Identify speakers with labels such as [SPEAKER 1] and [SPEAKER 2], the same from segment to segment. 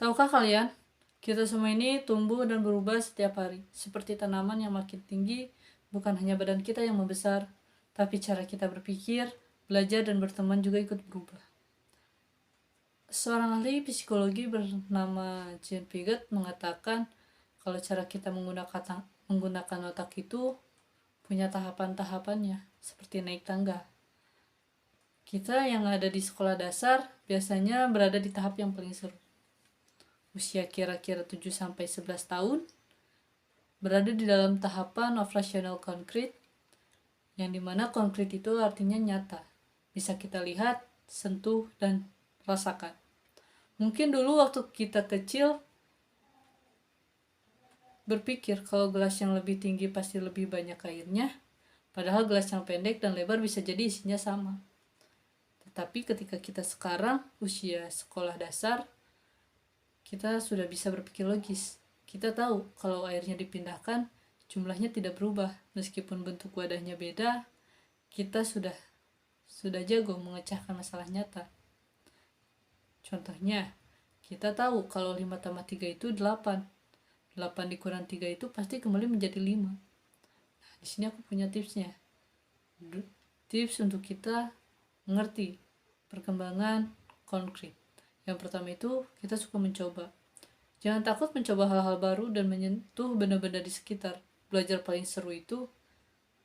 [SPEAKER 1] Tahukah kalian, kita semua ini tumbuh dan berubah setiap hari, seperti tanaman yang makin tinggi. Bukan hanya badan kita yang membesar, tapi cara kita berpikir, belajar, dan berteman juga ikut berubah. Seorang ahli psikologi bernama Jean Piaget mengatakan kalau cara kita menggunakan otak itu punya tahapan-tahapannya, seperti naik tangga. Kita yang ada di sekolah dasar biasanya berada di tahap yang paling seru. Usia kira-kira 7-11 tahun, berada di dalam tahapan operasional konkret, yang dimana konkret itu artinya nyata, bisa kita lihat, sentuh, dan rasakan. Mungkin dulu waktu kita kecil berpikir kalau gelas yang lebih tinggi pasti lebih banyak airnya, padahal gelas yang pendek dan lebar bisa jadi isinya sama. Tetapi ketika kita sekarang usia sekolah dasar, kita sudah bisa berpikir logis. Kita tahu kalau airnya dipindahkan, jumlahnya tidak berubah. Meskipun bentuk wadahnya beda, kita sudah jago memecahkan masalah nyata. Contohnya, kita tahu kalau 5 tambah 3 itu 8. 8 dikurang 3 itu pasti kembali menjadi 5. Nah, di sini aku punya tipsnya. Tips untuk kita mengerti perkembangan konkret. Yang pertama itu, kita suka mencoba. Jangan takut mencoba hal-hal baru dan menyentuh benda-benda di sekitar. Belajar paling seru itu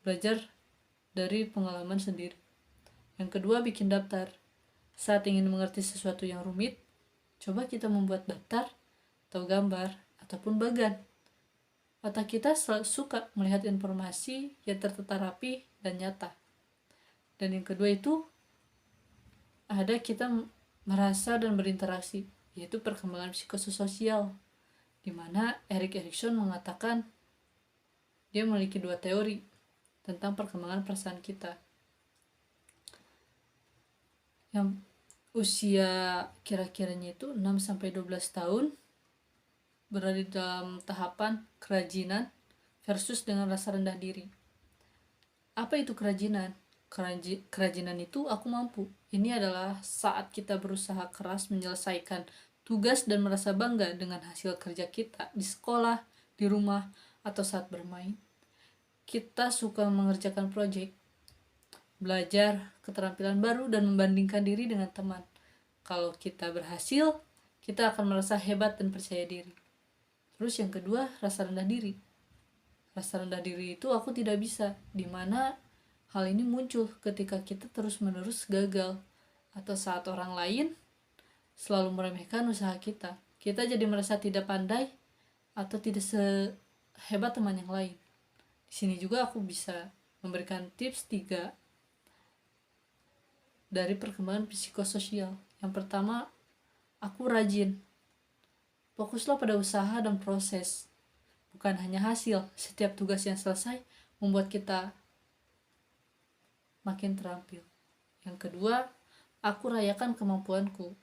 [SPEAKER 1] belajar dari pengalaman sendiri. Yang kedua, bikin daftar. Saat ingin mengerti sesuatu yang rumit, coba kita membuat daftar atau gambar ataupun bagan. Otak kita selalu suka melihat informasi yang tertata rapi dan nyata. Dan yang kedua itu, ada kita merasa dan berinteraksi, yaitu perkembangan psikososial, di mana Erik Erikson mengatakan dia memiliki 2 teori tentang perkembangan perasaan kita. Yang usia kira-kiranya itu 6-12 tahun berada di dalam tahapan kerajinan versus dengan rasa rendah diri. Apa itu kerajinan? Kerajinan itu aku mampu. Ini adalah saat kita berusaha keras menyelesaikan tugas dan merasa bangga dengan hasil kerja kita di sekolah, di rumah, atau saat bermain. Kita suka mengerjakan proyek, belajar keterampilan baru, dan membandingkan diri dengan teman. Kalau kita berhasil, kita akan merasa hebat dan percaya diri. Terus yang kedua, rasa rendah diri. Rasa rendah diri itu aku tidak bisa, dimana hal ini muncul ketika kita terus-menerus gagal atau saat orang lain selalu meremehkan usaha kita. Kita jadi merasa tidak pandai atau tidak sehebat teman yang lain. Di sini juga aku bisa memberikan tips 3 dari perkembangan psikososial. Yang pertama, aku rajin. Fokuslah pada usaha dan proses, bukan hanya hasil. Setiap tugas yang selesai membuat kita makin terampil. Yang kedua, aku rayakan kemampuanku.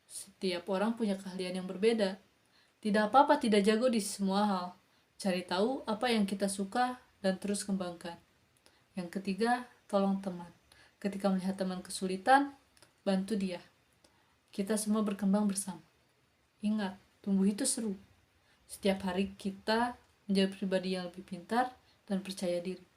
[SPEAKER 1] Setiap orang punya keahlian yang berbeda. Tidak apa-apa tidak jago di semua hal. Cari tahu apa yang kita suka dan terus kembangkan. Yang ketiga, tolong teman. Ketika melihat teman kesulitan, bantu dia. Kita semua berkembang bersama. Ingat, tumbuh itu seru. Setiap hari kita menjadi pribadi yang lebih pintar dan percaya diri.